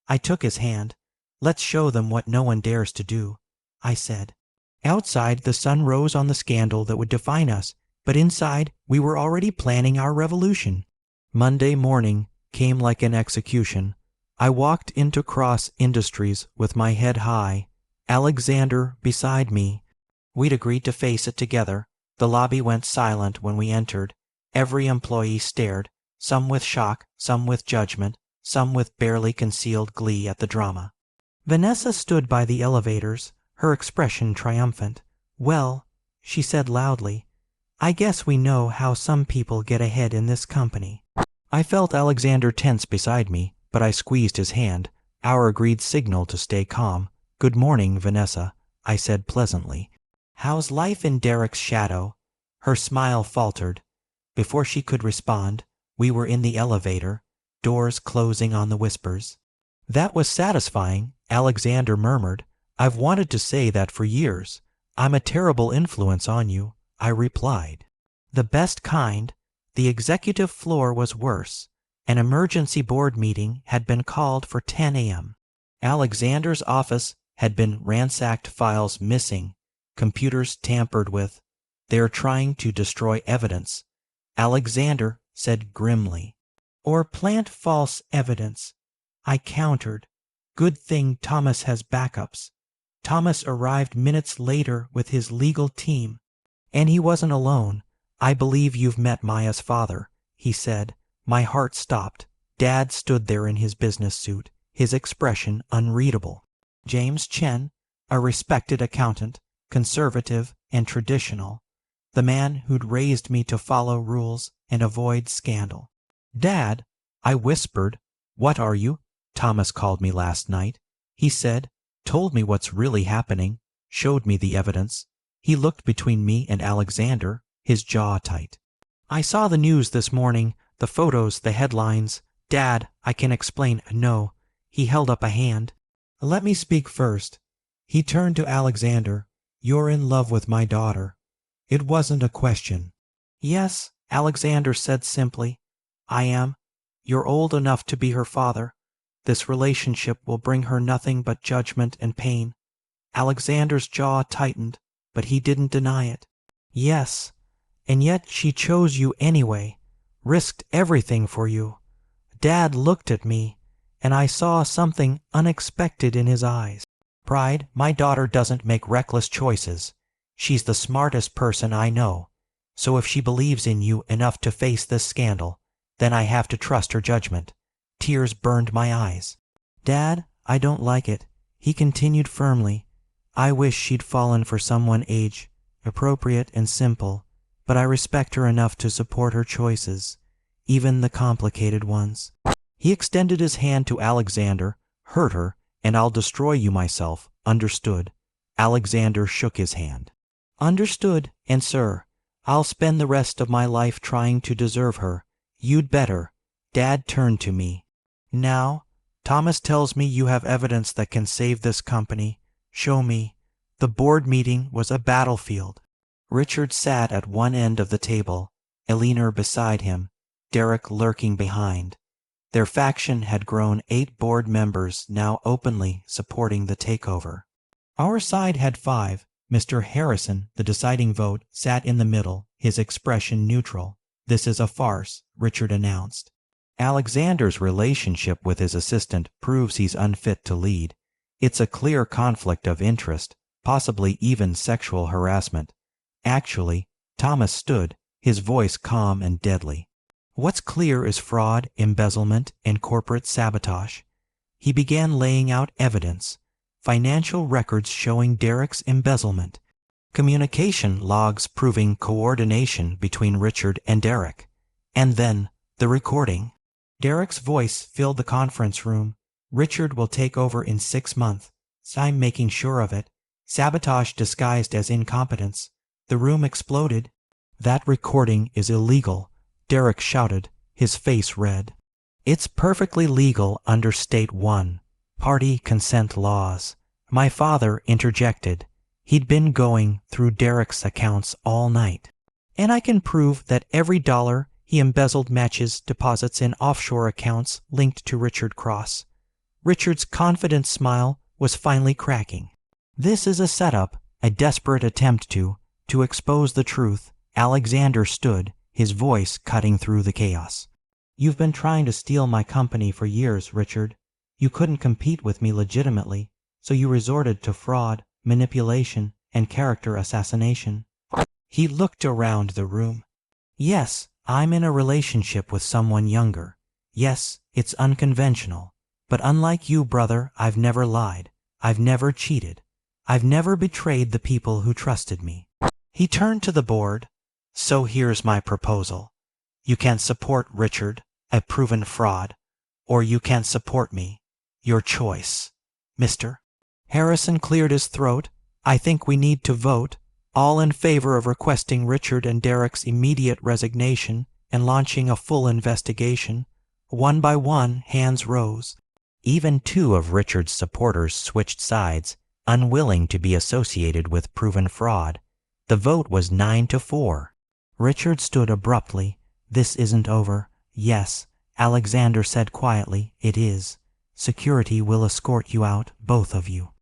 I took his hand. "Let's show them what no one dares to do," I said. Outside, the sun rose on the scandal that would define us, but inside, we were already planning our revolution. Monday morning came like an execution. I walked into Cross Industries with my head high, Alexander beside me. We'd agreed to face it together. The lobby went silent when we entered. Every employee stared, some with shock, some with judgment, some with barely concealed glee at the drama. Vanessa stood by the elevators, her expression triumphant. "Well," she said loudly, "I guess we know how some people get ahead in this company." I felt Alexander tense beside me, but I squeezed his hand, our agreed signal to stay calm. "Good morning, Vanessa," I said pleasantly. "How's life in Derek's shadow?" Her smile faltered. Before she could respond, we were in the elevator, doors closing on the whispers. "That was satisfying," Alexander murmured. "I've wanted to say that for years. I'm a terrible influence on you," I replied. "The best kind." The executive floor was worse. An emergency board meeting had been called for 10 a.m. Alexander's office had been ransacked, files missing, computers tampered with. "They're trying to destroy evidence," Alexander said grimly. "Or plant false evidence," I countered. "Good thing Thomas has backups." Thomas arrived minutes later with his legal team. "And he wasn't alone. I believe you've met Maya's father," he said. My heart stopped. Dad stood there in his business suit, his expression unreadable. James Chen, a respected accountant, conservative and traditional, the man who'd raised me to follow rules and avoid scandal. "Dad," I whispered. "What are you?" "Thomas called me last night," he said, "told me what's really happening, showed me the evidence." He looked between me and Alexander, his jaw tight. "I saw the news this morning, the photos, the headlines. Dad, I can explain." "No." He held up a hand. "Let me speak first." He turned to Alexander. "You're in love with my daughter." It wasn't a question. "Yes," Alexander said simply. "I am. You're old enough to be her father. This relationship will bring her nothing but judgment and pain." Alexander's jaw tightened, but he didn't deny it. "Yes, and yet she chose you anyway, risked everything for you." Dad looked at me, and I saw something unexpected in his eyes. "Pride, my daughter doesn't make reckless choices. She's the smartest person I know. So if she believes in you enough to face this scandal, then I have to trust her judgment. Tears burned my eyes. Dad, I don't like it, he continued firmly. I wish she'd fallen for someone age appropriate and simple, but I respect her enough to support her choices, even the complicated ones. He extended his hand to Alexander. Hurt her, and I'll destroy you myself. Understood? Alexander shook his hand. Understood, and sir, I'll spend the rest of my life trying to deserve her. You'd better. Dad turned to me. Now, Thomas tells me you have evidence that can save this company. Show me. The board meeting was a battlefield. Richard sat at one end of the table, Eleanor beside him, Derek lurking behind. Their faction had grown 8 board members now openly supporting the takeover. Our side had 5. Mr. Harrison, the deciding vote, sat in the middle, his expression neutral. This is a farce, Richard announced. Alexander's relationship with his assistant proves he's unfit to lead. It's a clear conflict of interest, possibly even sexual harassment. Actually, Thomas stood, his voice calm and deadly. What's clear is fraud, embezzlement, and corporate sabotage. He began laying out evidence, financial records showing Derek's embezzlement, communication logs proving coordination between Richard and Derek, and then the recording. Derek's voice filled the conference room. Richard will take over in 6 months. I'm making sure of it. Sabotage disguised as incompetence. The room exploded. That recording is illegal, Derek shouted, his face red. It's perfectly legal under State 1, party consent laws. My father interjected. He'd been going through Derek's accounts all night. And I can prove that every dollar he embezzled matches deposits in offshore accounts linked to Richard Cross. Richard's confident smile was finally cracking. This is a setup, a desperate attempt to expose the truth. Alexander stood, his voice cutting through the chaos. You've been trying to steal my company for years, Richard. You couldn't compete with me legitimately, so you resorted to fraud, manipulation, and character assassination. He looked around the room. Yes, I'm in a relationship with someone younger. Yes, it's unconventional. But unlike you, brother, I've never lied. I've never cheated. I've never betrayed the people who trusted me. He turned to the board. So here's my proposal. You can support Richard, a proven fraud, or you can support me. Your choice, Mr. Harrison cleared his throat. I think we need to vote. All in favor of requesting Richard and Derek's immediate resignation and launching a full investigation. One by one, hands rose. Even 2 of Richard's supporters switched sides, unwilling to be associated with proven fraud. The vote was 9-4. Richard stood abruptly. This isn't over. Yes, Alexander said quietly, it is. Security will escort you out, both of you.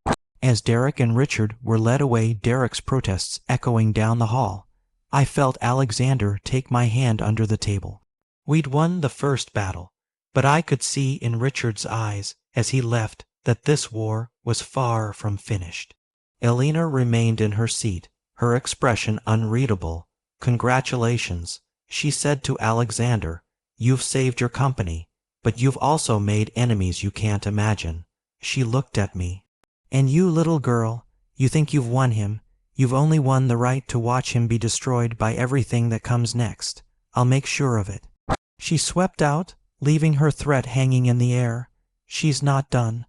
As Derek and Richard were led away, Derek's protests echoing down the hall, I felt Alexander take my hand under the table. We'd won the first battle, but I could see in Richard's eyes as he left that this war was far from finished. Eleanor remained in her seat, her expression unreadable. Congratulations, she said to Alexander. You've saved your company, but you've also made enemies you can't imagine. She looked at me. And you, little girl, you think you've won him. You've only won the right to watch him be destroyed by everything that comes next. I'll make sure of it. She swept out, leaving her threat hanging in the air. She's not done,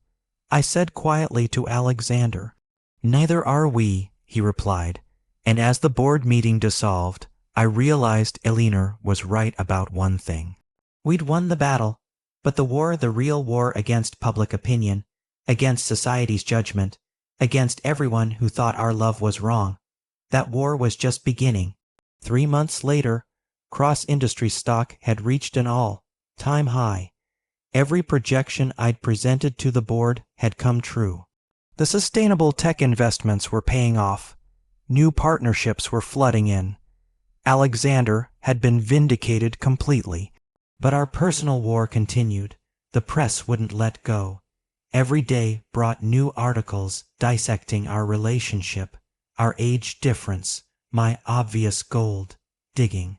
I said quietly to Alexander. Neither are we, he replied. And as the board meeting dissolved, I realized Eleanor was right about one thing. We'd won the battle, but the war, the real war against public opinion, against society's judgment, against everyone who thought our love was wrong, that war was just beginning. 3 months later, Cross Industries stock had reached an all-time high. Every projection I'd presented to the board had come true. The sustainable tech investments were paying off. New partnerships were flooding in. Alexander had been vindicated completely. But our personal war continued. The press wouldn't let go. Every day brought new articles dissecting our relationship, our age difference, my obvious gold, digging.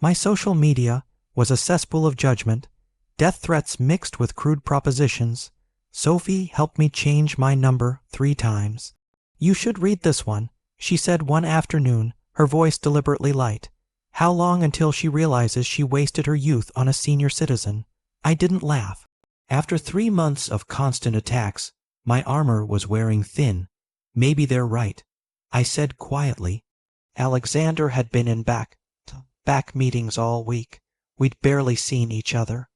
My social media was a cesspool of judgment, death threats mixed with crude propositions. Sophie helped me change my number 3 times. "You should read this one," she said one afternoon, her voice deliberately light. How long until she realizes she wasted her youth on a senior citizen? I didn't laugh. After 3 months of constant attacks, my armor was wearing thin. "Maybe they're right," I said quietly. Alexander had been in back meetings all week. We'd barely seen each other.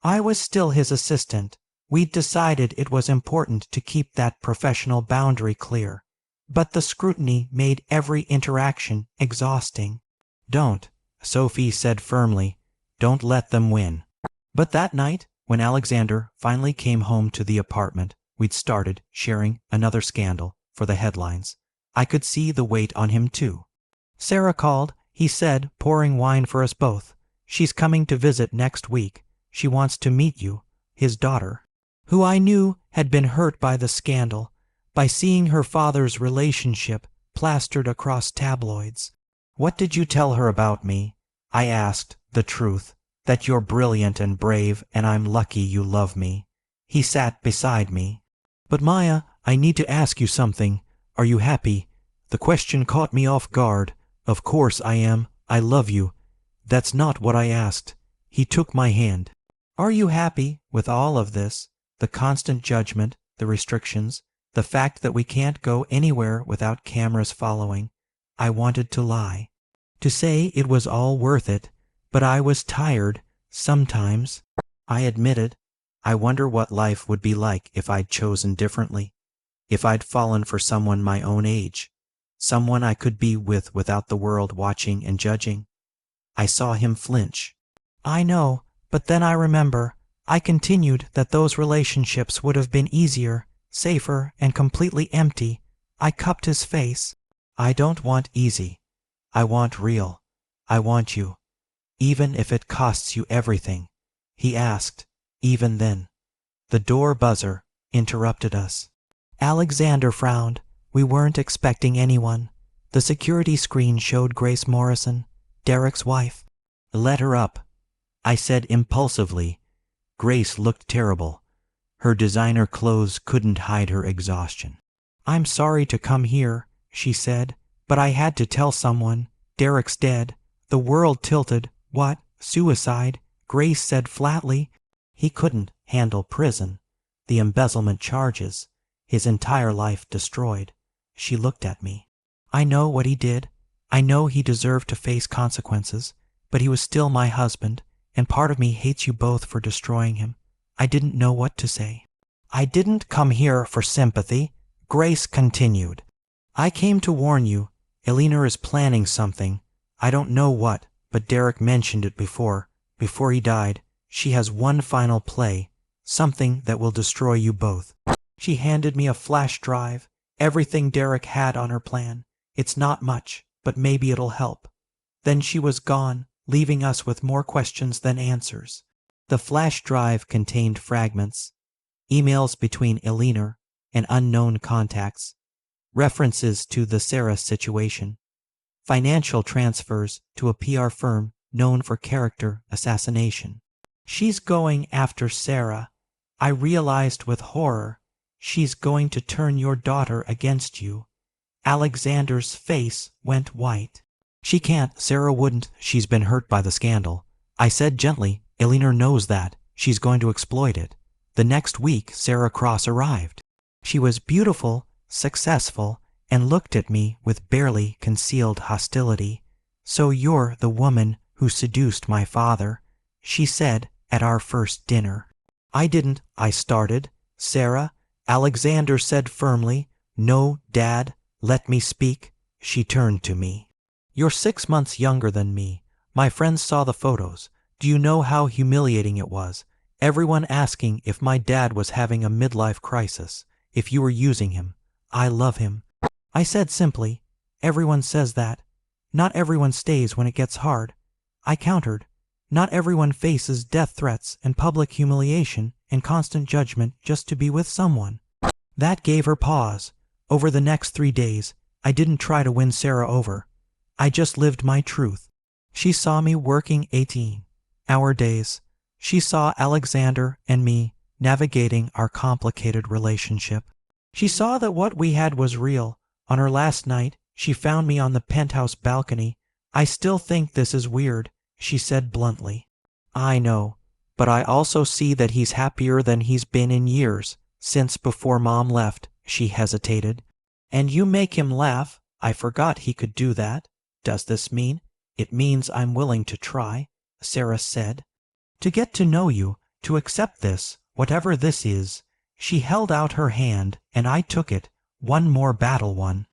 I was still his assistant. We'd decided it was important to keep that professional boundary clear. But the scrutiny made every interaction exhausting. "Don't," Sophie said firmly. "Don't let them win." But that night, when Alexander finally came home to the apartment, we'd started sharing another scandal for the headlines. I could see the weight on him too. "Sarah called," he said, pouring wine for us both. "She's coming to visit next week. She wants to meet you," his daughter, who I knew had been hurt by the scandal, by seeing her father's relationship plastered across tabloids. "What did you tell her about me?" I asked. "The truth, that you're brilliant and brave, and I'm lucky you love me." He sat beside me. "But Maya, I need to ask you something. Are you happy?" The question caught me off guard. "Of course I am. I love you." "That's not what I asked." He took my hand. "Are you happy with all of this? The constant judgment, the restrictions, the fact that we can't go anywhere without cameras following." I wanted to lie, to say it was all worth it, but I was tired, sometimes. I admitted, "I wonder what life would be like if I'd chosen differently, if I'd fallen for someone my own age, someone I could be with without the world watching and judging." I saw him flinch. "I know, but then I remember," I continued, "that those relationships would have been easier, safer, and completely empty." I cupped his face. "I don't want easy. I want real. I want you, even if it costs you everything." He asked, "Even then?" The door buzzer interrupted us. Alexander frowned. We weren't expecting anyone. The security screen showed Grace Morrison, Derek's wife. "Let her up," I said impulsively. Grace looked terrible. Her designer clothes couldn't hide her exhaustion. "I'm sorry to come here," she said, "but I had to tell someone. Derek's dead." The world tilted. "What? Suicide?" Grace said flatly. "He couldn't handle prison. The embezzlement charges. His entire life destroyed." She looked at me. "I know what he did. I know he deserved to face consequences, but he was still my husband, and part of me hates you both for destroying him." I didn't know what to say. "I didn't come here for sympathy," Grace continued. "I came to warn you. Elena is planning something. I don't know what, but Derek mentioned it before he died. She has one final play, something that will destroy you both." She handed me a flash drive, everything Derek had on her plan. "It's not much, but maybe it'll help." Then she was gone, leaving us with more questions than answers. The flash drive contained fragments, emails between Elena and unknown contacts, references to the Sarah situation, financial transfers to a PR firm known for character assassination. "She's going after Sarah." I realized with horror. "She's going to turn your daughter against you." Alexander's face went white. "She can't. Sarah wouldn't. She's been hurt by the scandal." I said gently, "Elena knows that. She's going to exploit it." The next week, Sarah Cross arrived. She was beautiful, successful, and looked at me with barely concealed hostility. "So you're the woman who seduced my father," she said at our first dinner. "I didn't," I started. "Sarah," Alexander said firmly. "No, Dad, let me speak." She turned to me. "You're 6 months younger than me. My friends saw the photos. Do you know how humiliating it was? Everyone asking if my dad was having a midlife crisis, if you were using him. I love him." I said simply, "Everyone says that. Not everyone stays when it gets hard." I countered, "Not everyone faces death threats and public humiliation and constant judgment just to be with someone." That gave her pause. Over the next 3 days, I didn't try to win Sarah over. I just lived my truth. She saw me working 18-hour days. She saw Alexander and me navigating our complicated relationship. She saw that what we had was real. On her last night, she found me on the penthouse balcony. "I still think this is weird," she said bluntly. "I know, but I also see that he's happier than he's been in years, since before Mom left." She hesitated. "And you make him laugh. I forgot he could do that. Does this mean?" "It means I'm willing to try," Sarah said. "To get to know you, to accept this, whatever this is." She held out her hand, and I took it. One more battle won.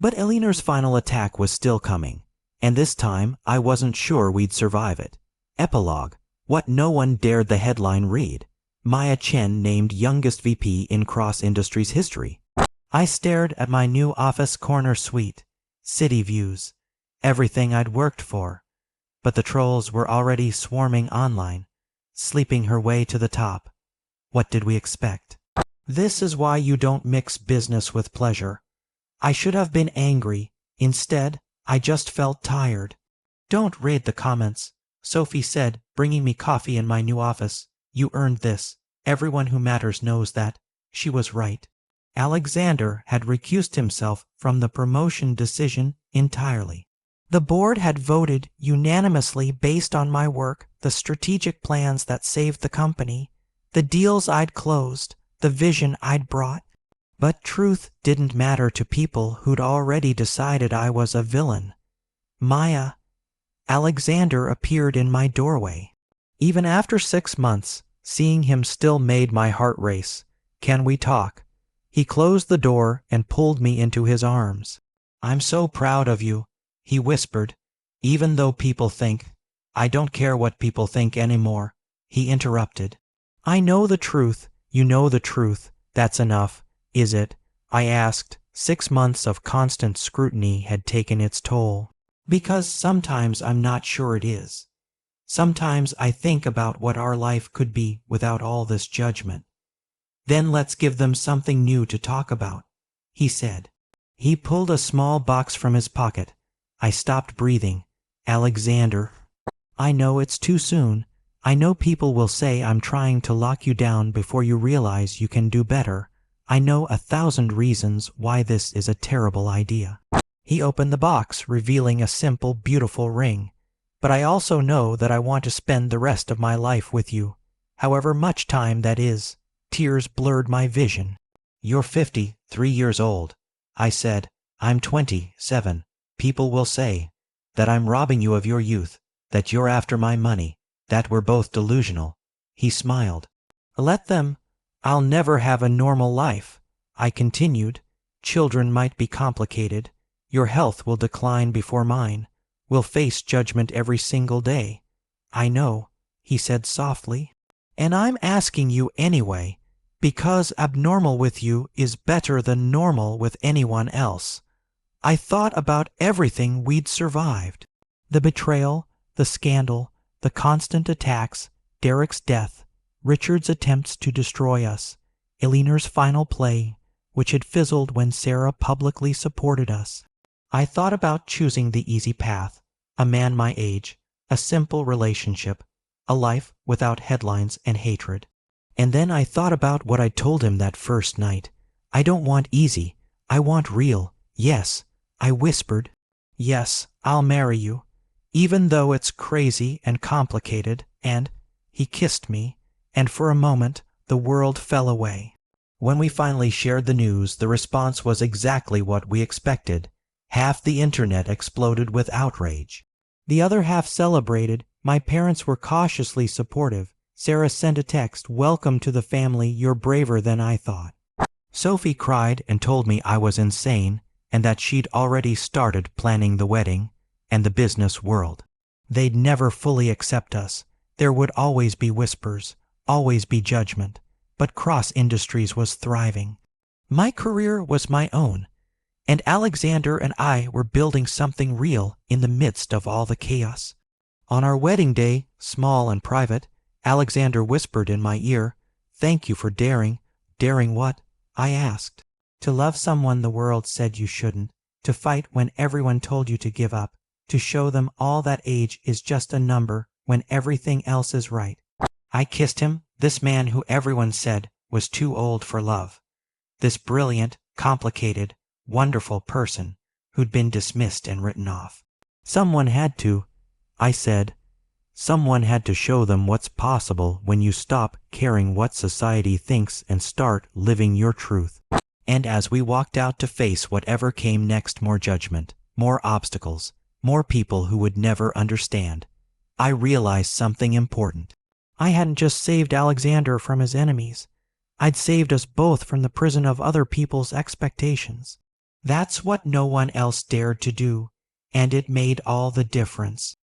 But Eleanor's final attack was still coming, and this time I wasn't sure we'd survive it. Epilogue. What no one dared the headline read. Maya Chen named youngest VP in Cross Industries history. I stared at my new office corner suite. City views. Everything I'd worked for. But the trolls were already swarming online, sleeping her way to the top. What did we expect? This is why you don't mix business with pleasure. I should have been angry. Instead, I just felt tired. "Don't read the comments," Sophie said, bringing me coffee in my new office. "You earned this. Everyone who matters knows that." She was right. Alexander had recused himself from the promotion decision entirely. The board had voted unanimously based on my work, the strategic plans that saved the company, the deals I'd closed, the vision I'd brought. But truth didn't matter to people who'd already decided I was a villain. Maya. Alexander appeared in my doorway. Even after 6 months, seeing him still made my heart race. "Can we talk?" He closed the door and pulled me into his arms. "I'm so proud of you," he whispered. "Even though people think." "I don't care what people think anymore," he interrupted. "I know the truth. You know the truth. That's enough, is it?" I asked. 6 months of constant scrutiny had taken its toll. Because sometimes I'm not sure it is. Sometimes I think about what our life could be without all this judgment. "Then let's give them something new to talk about," he said. He pulled a small box from his pocket. I stopped breathing. "Alexander, I know it's too soon. I know people will say I'm trying to lock you down before you realize you can do better. I know 1,000 reasons why this is a terrible idea." He opened the box, revealing a simple, beautiful ring. "But I also know that I want to spend the rest of my life with you, however much time that is." Tears blurred my vision. "You're 53 years old," I said. "I'm 27. People will say that I'm robbing you of your youth, that you're after my money, that we're both delusional." He smiled. "Let them. I'll never have a normal life," I continued. "Children might be complicated. Your health will decline before mine. We'll face judgment every single day." "I know," he said softly. "And I'm asking you anyway, because abnormal with you is better than normal with anyone else." I thought about everything we'd survived. The betrayal, the scandal, the constant attacks, Derek's death, Richard's attempts to destroy us, Eleanor's final play, which had fizzled when Sarah publicly supported us. I thought about choosing the easy path, a man my age, a simple relationship, a life without headlines and hatred. And then I thought about what I told him that first night. "I don't want easy. I want real. Yes," I whispered. "Yes, I'll marry you, even though it's crazy and complicated." And he kissed me, and for a moment the world fell away. When we finally shared the news, the response was exactly what we expected. Half the internet exploded with outrage. The other half celebrated. My parents were cautiously supportive. Sarah sent a text, "Welcome to the family, you're braver than I thought." Sophie cried and told me I was insane and that she'd already started planning the wedding and the business world. They'd never fully accept us. There would always be whispers, always be judgment, but Cross Industries was thriving. My career was my own, and Alexander and I were building something real in the midst of all the chaos. On our wedding day, small and private, Alexander whispered in my ear, "Thank you for daring." "Daring what?" I asked. "To love someone the world said you shouldn't, to fight when everyone told you to give up, to show them all that age is just a number when everything else is right. I kissed him, this man who everyone said was too old for love. This brilliant, complicated, wonderful person who'd been dismissed and written off. Someone had to, I said. Someone had to show them what's possible when you stop caring what society thinks and start living your truth. And as we walked out to face whatever came next, more judgment, more obstacles, more people who would never understand, I realized something important. I hadn't just saved Alexander from his enemies. I'd saved us both from the prison of other people's expectations. That's what no one else dared to do, and it made all the difference.